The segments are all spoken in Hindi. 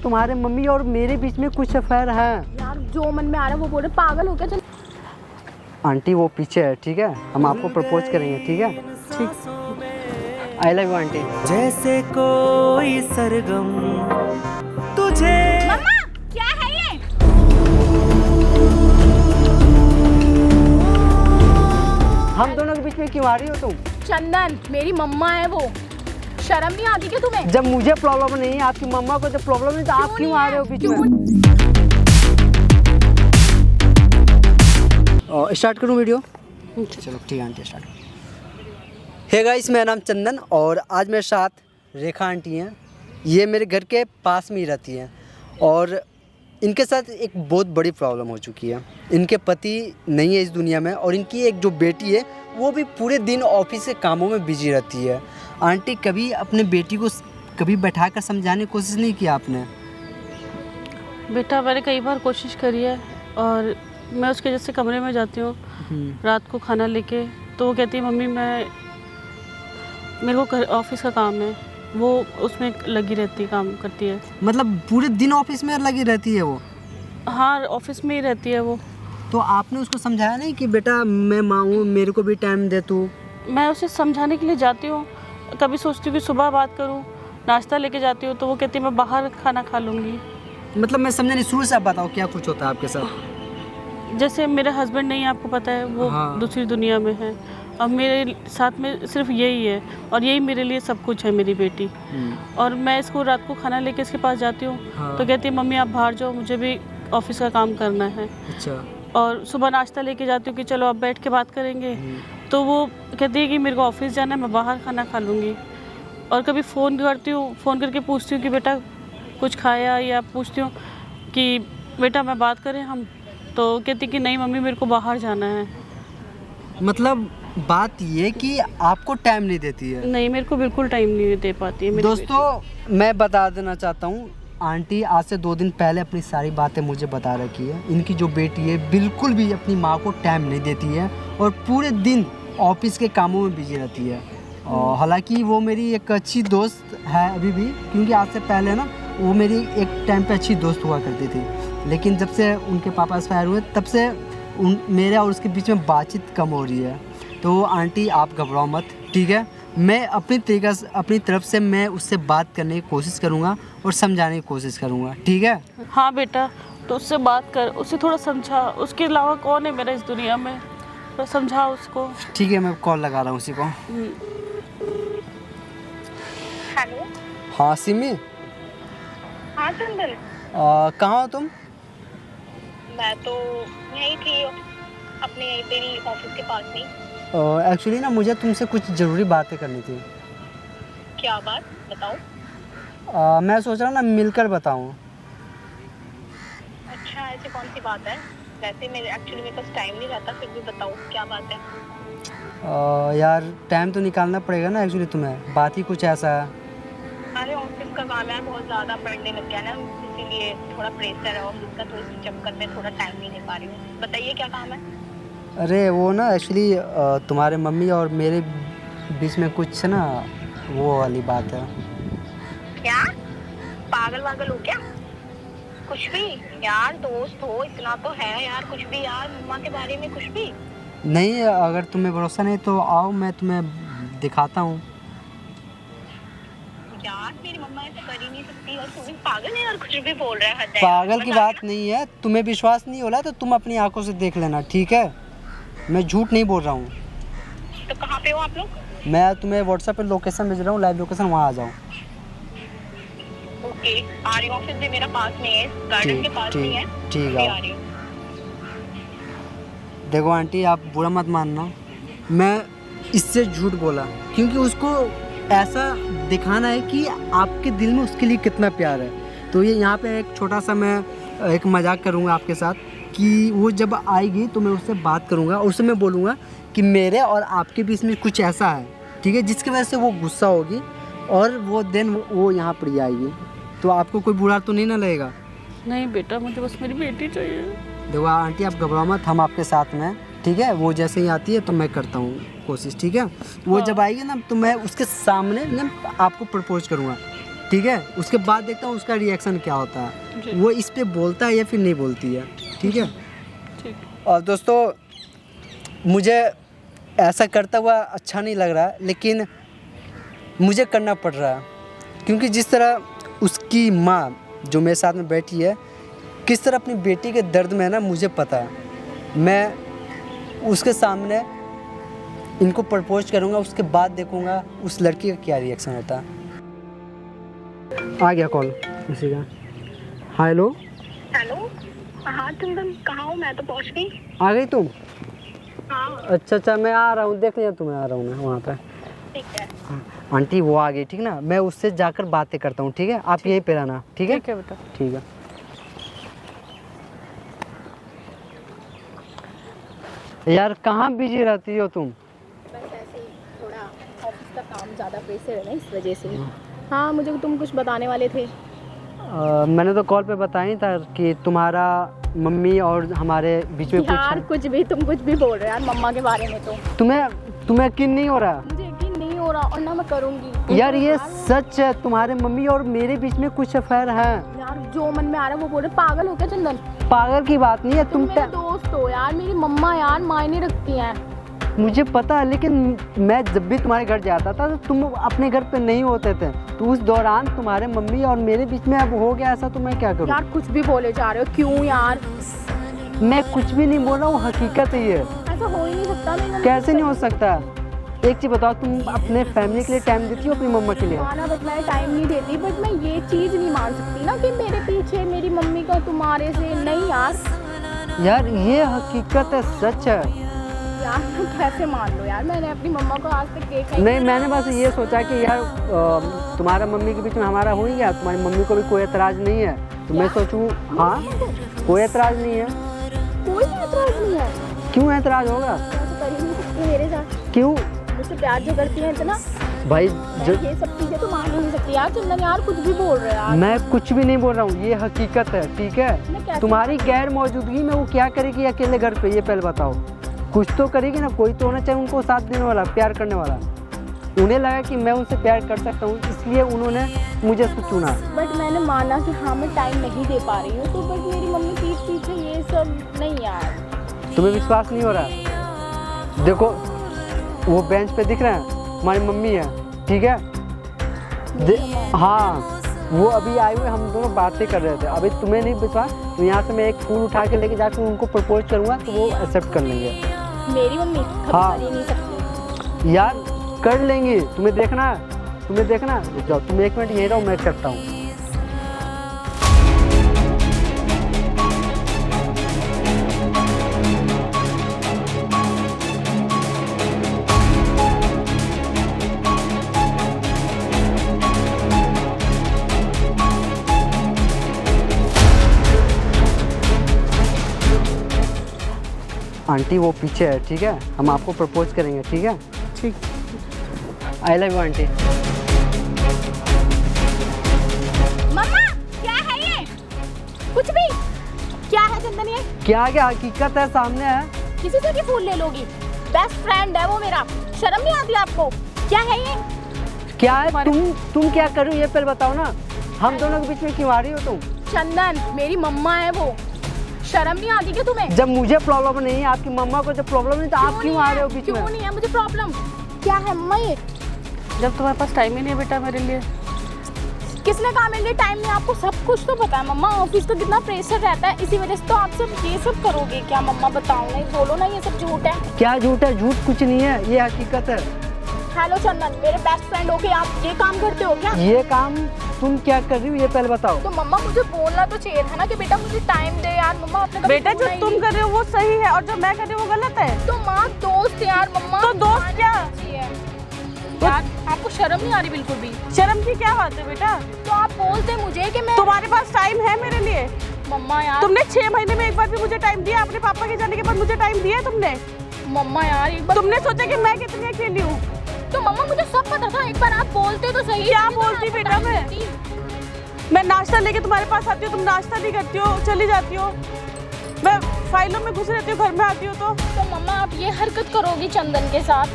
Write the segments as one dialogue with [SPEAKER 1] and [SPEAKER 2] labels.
[SPEAKER 1] तुम्हारे मम्मी और मेरे बीच में कुछ अफेयर है।
[SPEAKER 2] यार जो मन में आ रहा है वो बोल रहे, पागल हो क्या? चल
[SPEAKER 1] आंटी वो पीछे है, ठीक है, हम आपको प्रपोज करेंगे, ठीक है?
[SPEAKER 2] ठीक।
[SPEAKER 1] I love you aunty.
[SPEAKER 3] जैसे कोई सरगम तुझे।
[SPEAKER 2] मम्मा क्या है ये?
[SPEAKER 1] हम दोनों के बीच में क्यों आ रही हो तुम?
[SPEAKER 2] चंदन मेरी मम्मा है वो, शर्म नहीं आती क्या तुम्हें?
[SPEAKER 1] जब मुझे प्रॉब्लम नहीं है, आपकी मम्मा को जब प्रॉब्लम नहीं, तो आप क्यों आ रहे हो बीच में? स्टार्ट करूँ वीडियो? चलो ठीक है आंटी, स्टार्ट। हे गाइस, मेरा नाम चंदन और आज मेरे साथ रेखा आंटी हैं। ये मेरे घर के पास में ही रहती हैं और इनके साथ एक बहुत बड़ी प्रॉब्लम हो चुकी है। इनके पति नहीं है इस दुनिया में और इनकी एक जो बेटी है वो भी पूरे दिन ऑफिस के कामों में बिजी रहती है। आंटी, कभी अपने बेटी को कभी बैठा कर समझाने की कोशिश नहीं की आपने?
[SPEAKER 4] बेटा मैंने कई बार कोशिश करी है और मैं उसके जैसे कमरे में जाती हूँ रात को खाना लेके, तो वो कहती है मम्मी मेरे को ऑफिस का काम है, वो उसमें लगी रहती है, काम करती है।
[SPEAKER 1] मतलब पूरे दिन ऑफिस में लगी रहती है वो?
[SPEAKER 4] हाँ ऑफिस में ही रहती है वो।
[SPEAKER 1] तो आपने उसको समझाया नहीं कि बेटा मैं माँ हूँ, मेरे को भी टाइम दे तू?
[SPEAKER 4] मैं उसे समझाने के लिए जाती हूँ, कभी सोचती हूँ कि सुबह बात करूँ, नाश्ता लेके जाती हूँ तो वो कहती है मैं बाहर खाना खा लूँगी।
[SPEAKER 1] मतलब मैं समझा नहीं, शुरू से आप बताओ क्या कुछ होता है आपके साथ?
[SPEAKER 4] जैसे मेरे हस्बैंड नहीं है, आपको पता है, वो दूसरी दुनिया में है और मेरे साथ में सिर्फ यही है और यही मेरे लिए सब कुछ है, मेरी बेटी। और मैं इसको रात को खाना लेके इसके पास जाती हूँ तो कहती है मम्मी आप बाहर जाओ, मुझे भी ऑफिस का काम करना है।
[SPEAKER 1] अच्छा।
[SPEAKER 4] और सुबह नाश्ता लेके जाती हूँ कि चलो अब बैठ के बात करेंगे, तो वो कहती है कि मेरे को ऑफिस जाना है, मैं बाहर खाना खा लूँगी। और कभी फ़ोन करती हूँ, फ़ोन करके पूछती हूँ कि बेटा कुछ खाया, या पूछती हूँ कि बेटा मैं बात करें हम, तो कहती कि नहीं मम्मी मेरे को बाहर जाना है।
[SPEAKER 1] मतलब बात ये कि आपको टाइम नहीं देती है?
[SPEAKER 4] नहीं, मेरे को बिल्कुल टाइम नहीं दे पाती है मेरी
[SPEAKER 1] दोस्तों मैं बता देना चाहता हूँ, आंटी आज से 2 दिन पहले अपनी सारी बातें मुझे बता रखी है। इनकी जो बेटी है बिल्कुल भी अपनी माँ को टाइम नहीं देती है और पूरे दिन ऑफिस के कामों में बिजी रहती है। और हालांकि वो मेरी एक अच्छी दोस्त है अभी भी, क्योंकि आज से पहले ना वो मेरी एक टाइम पे अच्छी दोस्त हुआ करती थी, लेकिन जब से उनके पापा एक्सपायर हुए तब से मेरे और उसके बीच में बातचीत कम हो रही है। तो आंटी आप घबराओ मत, ठीक है? मैं अपनी तरफ से मैं उससे बात करने की कोशिश करूँगा और समझाने की कोशिश करूँगा, ठीक है?
[SPEAKER 4] हाँ बेटा, तो उससे बात कर, उसे थोड़ा समझा, उसके अलावा कौन है मेरा इस दुनिया में, तो समझा उसको।
[SPEAKER 1] ठीक है, मैं कॉल लगा रहा हूँ उसी को।
[SPEAKER 2] हेलो।
[SPEAKER 1] हाँ सिमी।
[SPEAKER 2] हाँ चंदन।
[SPEAKER 1] कहाँ हो तुम?
[SPEAKER 2] मैं तो यहीं थी, अपने तेरी ऑफिस के पास में।
[SPEAKER 1] एक्चुअली ना मुझे तुमसे कुछ ज़रूरी बातें करनी थी।
[SPEAKER 2] क्या बात बताओ।
[SPEAKER 1] मैं सोच रहा हूँ ना मिलकर बताऊँ।
[SPEAKER 2] अच्छा ऐसी कौन सी बात है? वैसे मेरे पास टाइम नहीं रहता, फिर भी बताओ क्या बात है।
[SPEAKER 1] यार टाइम तो निकालना पड़ेगा ना, एक्चुअली तुम्हें बात ही कुछ ऐसा है।
[SPEAKER 2] अरे ऑफिस का काम है, बहुत ज़्यादा पढ़ने लग गया ना, इसीलिए थोड़ा प्रेशर है ऑफिस का, तो इस चक्कर में थोड़ा टाइम नहीं दे पा रही हूँ। बताइए क्या काम है?
[SPEAKER 1] अरे वो ना एक्चुअली तुम्हारे मम्मी और मेरे बीच में कुछ ना वो वाली बात है।
[SPEAKER 2] क्या पागल वागल हो क्या? कुछ भी यार, दोस्त हो इतना तो है यार, कुछ भी यार, मम्मा के बारे में कुछ भी
[SPEAKER 1] नहीं। अगर तुम्हें भरोसा नहीं तो आओ, मैं तुम्हें दिखाता हूँ।
[SPEAKER 2] यार। मेरी मम्मा ऐसे कर ही नहीं सकती और तू भी पागल है यार, कुछ भी बोल रहा है।
[SPEAKER 1] पागल की बात नहीं है, तुम्हें विश्वास नहीं हो रहा तो तुम अपनी आंखों से देख लेना, ठीक है? मैं झूठ नहीं बोल रहा हूँ।
[SPEAKER 2] तो कहाँ पे हो आप लोग?
[SPEAKER 1] मैं तुम्हें व्हाट्सएप पे लोकेशन भेज रहा हूँ, लाइव लोकेशन, वहाँ आ जाओ।
[SPEAKER 2] ओके आ रही हूँ, ऑफिस भी मेरा पास में है, गार्डन के पास में है।
[SPEAKER 1] ठीक
[SPEAKER 2] है,
[SPEAKER 1] है।
[SPEAKER 2] आ रही हूँ।
[SPEAKER 1] देखो आंटी आप बुरा मत मानना, मैं इससे झूठ बोला क्योंकि उसको ऐसा दिखाना है कि आपके दिल में उसके लिए कितना प्यार है। तो ये यहाँ पे एक छोटा सा मैं एक मजाक करूँगा आपके साथ कि वो जब आएगी तो मैं उससे बात करूँगा, उससे मैं बोलूँगा कि मेरे और आपके बीच में कुछ ऐसा है, ठीक है, जिसकी वजह से वो गुस्सा होगी और वो दिन वो यहाँ पर ही आएगी। तो आपको कोई बुरा तो नहीं ना लगेगा?
[SPEAKER 4] नहीं बेटा, मुझे बस मेरी बेटी चाहिए।
[SPEAKER 1] देखो आंटी आप घबराओ मत, हम आपके साथ में, ठीक है? वो जैसे ही आती है तो मैं करता हूँ कोशिश, ठीक है? वो जब आएगी ना तो मैं उसके सामने ना आपको प्रपोज करूँगा, ठीक है, उसके बाद देखता हूँ उसका रिएक्शन क्या होता है,
[SPEAKER 4] जी।
[SPEAKER 1] वो इस पे बोलता है या फिर नहीं बोलती है। ठीक है।
[SPEAKER 4] ठीक।
[SPEAKER 1] और दोस्तों मुझे ऐसा करता हुआ अच्छा नहीं लग रहा, लेकिन मुझे करना पड़ रहा है, क्योंकि जिस तरह उसकी माँ जो मेरे साथ में बैठी है किस तरह अपनी बेटी के दर्द में है ना, मुझे पता है। मैं उसके सामने इनको प्रपोज करूँगा, उसके बाद देखूँगा उस लड़की का क्या रिएक्शन होता है। आ गया कॉल किसी का। हेलो।
[SPEAKER 2] हेलो। हाँ चंदन, कहाँ हो? मैं तो पहुँच गई।
[SPEAKER 1] आ गई तुम?
[SPEAKER 2] हाँ
[SPEAKER 1] अच्छा, मैं आ रहा हूँ, देख लिया तुम्हें, आ रहा हूँ मैं वहाँ पे।
[SPEAKER 2] ठीक है।
[SPEAKER 1] आंटी वो आ गई, ठीक ना, मैं उससे जाकर बातें करता हूँ, ठीक है? आप यहीं पे रहना, ठीक है?
[SPEAKER 4] ठीक है बेटा।
[SPEAKER 1] ठीक है। यार कहाँ बिजी रहती हो तुम?
[SPEAKER 5] बस ऐसे ही थोड़ा ऑफिस का काम ज़्यादा प्रेशर है ना, इस वजह से। हाँ, मुझे तुम कुछ बताने वाले थे।
[SPEAKER 1] मैंने तो कॉल पे बताया ही था कि तुम्हारा मम्मी और हमारे बीच में
[SPEAKER 5] यार कुछ भी, तुम कुछ भी बोल रहे हो यार मम्मा के बारे में। तो
[SPEAKER 1] तुम्हें यकीन नहीं हो रहा?
[SPEAKER 5] मुझे यकीन नहीं हो रहा और ना मैं करूँगी।
[SPEAKER 1] यार ये सच है, तुम्हारे मम्मी और मेरे बीच में कुछ अफेयर है।
[SPEAKER 5] यार जो मन में आ रहा है वो बोल रहे। पागल हो क्या चंदन?
[SPEAKER 1] पागल की बात नहीं है,
[SPEAKER 5] तुम मेरे दोस्त हो यार, मेरी मम्मा यार मायने रखती हैं।
[SPEAKER 1] मुझे पता है, लेकिन मैं जब भी तुम्हारे घर जाता था तो तुम अपने घर पे नहीं होते थे, तो उस दौरान तुम्हारे मम्मी और मेरे बीच में अब हो गया ऐसा, तो मैं क्या करूं?
[SPEAKER 5] यार कुछ भी बोले जा रहे हो, क्यों यार?
[SPEAKER 1] मैं कुछ भी नहीं बोल रहा हूँ, हकीकत है ये।
[SPEAKER 5] ऐसा हो ही नहीं सकता। मेरी
[SPEAKER 1] कैसे नहीं हो सकता? एक चीज़ बताओ, तुम अपने फैमिली के लिए टाइम देती हो अपनी मम्मा के लिए?
[SPEAKER 5] माना बट मैं टाइम नहीं देती, बट मैं ये चीज़ नहीं मान सकती ना कि मेरे पीछे मेरी मम्मी का तुम्हारे से नहीं।
[SPEAKER 1] यार ये हकीकत है, सच है।
[SPEAKER 5] यार मैं कैसे मान लो यार, मैंने अपनी मम्मा को आज तक देखा ही
[SPEAKER 1] नहीं, मैंने बस ये सोचा कि यार तुम्हारा मम्मी के बीच में हमारा हो ही गया, तुम्हारी मम्मी को भी कोई एतराज़ नहीं है, तो मैं सोचूं हाँ कोई एतराज़ नहीं है।
[SPEAKER 5] कोई एतराज नहीं है।
[SPEAKER 1] क्यों एतराज़ होगा?
[SPEAKER 5] ऐसा कर ही नहीं सकती मेरे साथ।
[SPEAKER 1] क्यों?
[SPEAKER 5] मुझसे प्यार जो करती है इतना,
[SPEAKER 1] भाई
[SPEAKER 5] मैं ये सब चीजें तो मान ही नहीं सकती यार। चंदन यार कुछ भी बोल रहे हो यार।
[SPEAKER 1] मैं कुछ भी नहीं बोल रहा हूँ, ये हकीकत है, ठीक
[SPEAKER 5] मैं
[SPEAKER 1] है?
[SPEAKER 5] कैसे
[SPEAKER 1] तुम्हारी गैर मौजूदगी में वो क्या करेगी अकेले घर पे, ये पहले बताओ। कुछ तो करेगी ना, कोई तो होना चाहिए उनको साथ देने वाला, प्यार करने वाला। उन्हें लगा कि मैं उनसे प्यार कर सकता हूँ, इसलिए उन्होंने मुझे चुना।
[SPEAKER 5] बट मैंने माना कि हाँ मैं टाइम नहीं दे पा रही हूँ, तो बट मेरी मम्मी पीछे पीछे ये सब नहीं यार।
[SPEAKER 1] तुम्हें विश्वास नहीं हो रहा? देखो वो बेंच पे दिख रहे हैं, हमारी मम्मी है, ठीक है? हाँ, वो अभी आए हुए, हम दोनों बातें कर रहे थे। अभी तुम्हें नहीं विश्वास तो यहाँ से मैं एक फूल उठा के लेके जाकर उनको प्रपोज करूँगा, तो वो एक्सेप्ट कर लेंगे।
[SPEAKER 5] मेरी मम्मी कभी
[SPEAKER 1] हाँ।
[SPEAKER 5] कर ही नहीं सकती
[SPEAKER 1] यार कर लेंगी, तुम्हें देखना, जाओ तुम 1 मिनट यहीं रहो, मैं करता हूँ। आंटी वो पीछे है, ठीक है? हम आपको प्रपोज करेंगे, ठीक है?
[SPEAKER 4] ठीक।
[SPEAKER 1] I love you aunty.
[SPEAKER 5] Mamma क्या है ये? कुछ भी क्या है चंदन ये?
[SPEAKER 1] क्या हकीकत है, सामने है।
[SPEAKER 5] किसी से भी फूल ले लोगी? बेस्ट फ्रेंड है वो मेरा, शर्म नहीं आती आपको? क्या है ये?
[SPEAKER 1] क्या है? तुम क्या कर रही हो ये पहले बताओ ना। हम दोनों के बीच में क्यों आ रही हो तुम?
[SPEAKER 5] चंदन मेरी मम्मा है वो, शर्म नहीं आती क्या तुम्हें?
[SPEAKER 1] जब मुझे प्रॉब्लम नहीं है, आपकी मम्मा को जब प्रॉब्लम नहीं, तो आप क्यों आ रहे हो बीच में?
[SPEAKER 5] क्यों नहीं है मुझे प्रॉब्लम? क्या है मम्मा ये?
[SPEAKER 4] जब तुम्हारे पास टाइम ही नहीं है बेटा मेरे लिए।
[SPEAKER 5] किसने कहा मेरे लिए टाइम नहीं? आपको सब कुछ तो पता है मम्मा, ऑफिस का कितना प्रेशर रहता है, इसी वजह से तो आप सब ये सब करोगे क्या? मम्मा बताओ ना, बोलो ना ये सब झूठ है।
[SPEAKER 1] क्या झूठ है? झूठ कुछ नहीं है, ये हकीकत है।
[SPEAKER 5] हेलो चंदन, मेरे बेस्ट फ्रेंड होके आप ये काम करते हो क्या?
[SPEAKER 1] ये काम तुम क्या कर रही हो ये पहले बताओ।
[SPEAKER 5] तो मम्मा मुझे बोलना तो चाहिए था ना कि बेटा मुझे टाइम दे यार। मम्मा आपने कभी
[SPEAKER 4] बेटा जो
[SPEAKER 5] बोला ही
[SPEAKER 4] तुम
[SPEAKER 5] नहीं।
[SPEAKER 4] कर रहे हो वो सही है और जो मैं कर रही हूँ वो गलत है।
[SPEAKER 5] तो माँ दोस्त यार मम्मा।
[SPEAKER 4] तो दोस्त क्या?
[SPEAKER 5] यार आपको शर्म नहीं आ रही बिल्कुल भी?
[SPEAKER 4] शर्म की क्या बात है बेटा?
[SPEAKER 5] तो आप बोलते मुझे कि मैं।
[SPEAKER 4] तुम्हारे पास टाइम है मेरे लिए?
[SPEAKER 5] मम्मा यार
[SPEAKER 4] तुमने 6 महीने में एक बार भी मुझे टाइम दिया? अपने पापा के जाने के बाद मुझे टाइम दिया तुमने?
[SPEAKER 5] मम्मा यार एक बार
[SPEAKER 4] तुमने सोचा कि मैं कितनी अकेली हूँ?
[SPEAKER 5] तो मम्मा मुझे सब पता था, एक बार आप बोलते तो सही।
[SPEAKER 4] क्या बोलती बेटा मैं नाश्ता लेके तुम्हारे पास आती हूँ, तुम नाश्ता नहीं करती हो, चली जाती हो। मैं फाइलों में घुस रहती हूँ, घर में आती हूँ तो
[SPEAKER 5] मम्मा आप ये हरकत करोगी चंदन के साथ?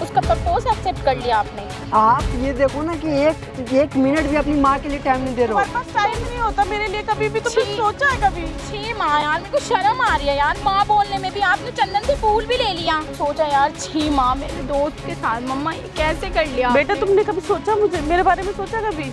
[SPEAKER 5] उसका प्रपोज एक्सेप्ट कर लिया आपने?
[SPEAKER 1] आप ये देखो ना कि एक मिनट भी अपनी माँ के लिए टाइम नहीं दे रहे
[SPEAKER 4] तुम्हारे
[SPEAKER 1] हो।
[SPEAKER 4] पास टाइम नहीं होता मेरे लिए कभी भी? तुमने
[SPEAKER 5] छी।
[SPEAKER 4] सोचा है कभी?
[SPEAKER 5] छी माँ यार, मेरे को शर्म आ रही है यार माँ बोलने में भी। आपने चंदन से फूल भी ले लिया। सोचा यार, छी माँ, मेरे दोस्त के साथ मम्मा ये कैसे कर लिया
[SPEAKER 4] बेटा तुमने कभी सोचा मुझे मेरे बारे में सोचा कभी?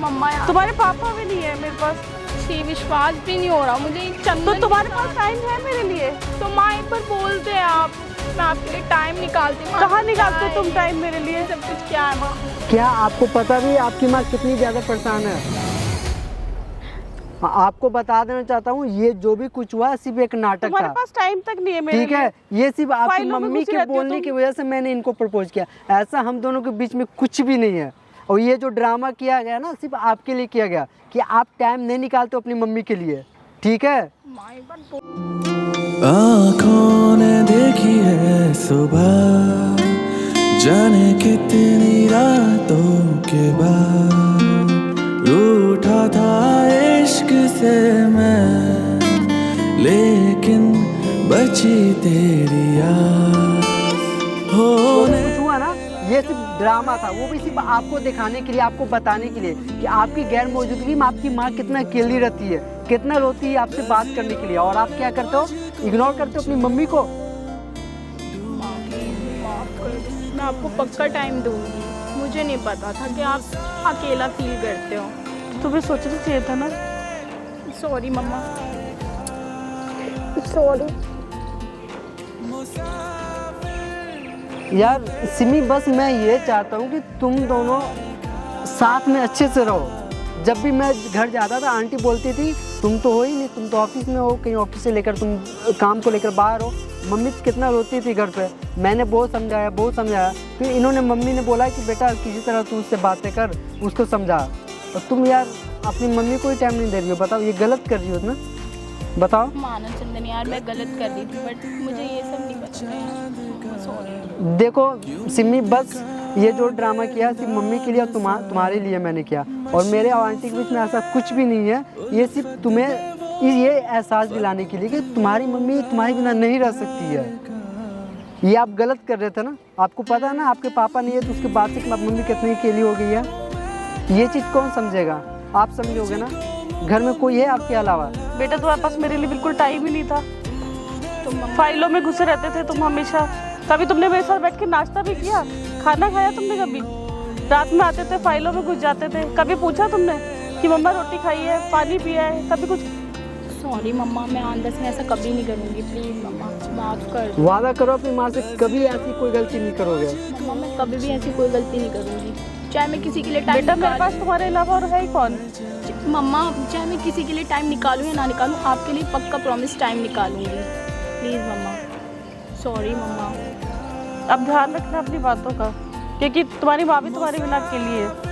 [SPEAKER 5] मम्मा यार,
[SPEAKER 4] तुम्हारे पापा भी नहीं है मेरे पास,
[SPEAKER 5] छी विश्वास भी नहीं हो रहा मुझे। चंदन
[SPEAKER 4] तो तुम्हारे पास टाइम है मेरे लिए?
[SPEAKER 5] तो माँ एक बार बोलते हैं आप, मैं आपके लिए टाइम निकालती हूँ।
[SPEAKER 4] कहाँ निकालते हो तुम टाइम मेरे लिए?
[SPEAKER 5] सब कुछ क्या है माँ?
[SPEAKER 1] क्या आपको पता भी आपकी माँ कितनी ज़्यादा परेशान है? आपको बता देना चाहता हूँ, ये जो भी कुछ हुआ सिर्फ एक नाटक
[SPEAKER 4] तुम्हारे
[SPEAKER 1] था।
[SPEAKER 4] पास टाइम तक नहीं है मेरे
[SPEAKER 1] ठीक है,
[SPEAKER 4] लिए।
[SPEAKER 1] ये सिर्फ आपकी
[SPEAKER 4] फाइलों में
[SPEAKER 1] मम्मी
[SPEAKER 4] घुसी
[SPEAKER 1] के
[SPEAKER 4] रहती हो
[SPEAKER 1] बोलने
[SPEAKER 4] तुम।
[SPEAKER 1] की वजह से मैंने इनको प्रपोज किया। ऐसा हम दोनों के बीच में कुछ भी नहीं है। और ये जो ड्रामा किया गया ना, सिर्फ आपके लिए किया गया कि आप टाइम नहीं निकालते अपनी मम्मी के लिए। ठीक है?
[SPEAKER 5] माँ एक बार
[SPEAKER 3] आँखों ने देखी है सुबह, जाने कितनी रातों के बाद रूठा था इश्क से मैं, लेकिन बची तेरी याद होने।
[SPEAKER 1] कुछ हुआ ना, ये सिर्फ ड्रामा था, वो भी सिर्फ आपको दिखाने के लिए, आपको बताने के लिए कि आपकी गैर मौजूदगी में आपकी माँ कितना अकेली रहती है, कितना रोती है आपसे बात करने के लिए। और आप क्या करते हो? इग्नोर करते हो अपनी मम्मी को।
[SPEAKER 5] माफ कर दो, मैं आपको पक्का टाइम दूंगी। मुझे नहीं पता था कि आप अकेला फील करते हो।
[SPEAKER 4] तुम्हें सोचना चाहिए था ना।
[SPEAKER 5] सॉरी मम्मा, सॉरी।
[SPEAKER 1] यार सिमी, बस मैं ये चाहता हूँ कि तुम दोनों साथ में अच्छे से रहो। जब भी मैं घर जाता था आंटी बोलती थी तुम तो हो ही नहीं, तुम तो ऑफिस में हो, कहीं ऑफिस से लेकर तुम काम को लेकर बाहर हो। मम्मी कितना रोती थी घर पे। मैंने बहुत समझाया। फिर इन्होंने, मम्मी ने बोला कि बेटा किसी तरह तू उससे बातें कर, उसको समझा। और तुम यार अपनी मम्मी को ही टाइम नहीं दे रही हो। बताओ, ये गलत कर रही हो ना? बताओ।
[SPEAKER 5] माना चंदन यार, मैं गलत कर रही थी, बट मुझे ये सब नहीं पता है। सॉरी।
[SPEAKER 1] देखो सिमी, बस ये जो ड्रामा किया सिर्फ मम्मी के लिए और तुम्हारे लिए मैंने किया। और मेरे और आंटी के बीच में ऐसा कुछ भी नहीं है। ये सिर्फ तुम्हें ये एहसास दिलाने के लिए कि तुम्हारी मम्मी तुम्हारे बिना नहीं रह सकती है। ये आप गलत कर रहे थे ना। आपको पता है ना, आपके पापा नहीं है तो उसके बाद से मम्मी कितनी अकेली हो गई है। ये चीज़ कौन समझेगा? आप समझोगे ना। घर में कोई है आपके अलावा?
[SPEAKER 4] बेटा तुम्हारे पास मेरे लिए बिल्कुल टाइम ही नहीं था। तुम फाइलों में घुसे रहते थे तुम हमेशा। कभी तुमने मेरे साथ बैठ के नाश्ता भी किया? खाना खाया तुमने कभी? रात में आते थे, फाइलों में घुस जाते थे। कभी पूछा तुमने कि मम्मा रोटी खाई है, पानी पिया है? कभी कुछ?
[SPEAKER 5] सॉरी मम्मा, मैं आंदर से ऐसा कभी नहीं करूँगी। प्लीज़ मम्मा, माफ़ कर दो।
[SPEAKER 1] वादा करो अपनी माँ से कभी ऐसी कोई गलती नहीं करोगे।
[SPEAKER 5] मम्मा मैं कभी भी ऐसी कोई गलती नहीं करूँगी। चाहे मैं किसी के लिए टाइम
[SPEAKER 4] बेटा मेरे पास तुम्हारे अलावा और है ही कौन?
[SPEAKER 5] मम्मा चाहे मैं किसी के लिए टाइम निकालूँ या ना निकालूँ, आपके लिए पक्का प्रॉमिस टाइम निकालूंगी। Please mamma, sorry mamma.
[SPEAKER 4] अब ध्यान रखना अपनी बातों का, क्योंकि तुम्हारी माँ भी तुम्हारे बिना अकेली है।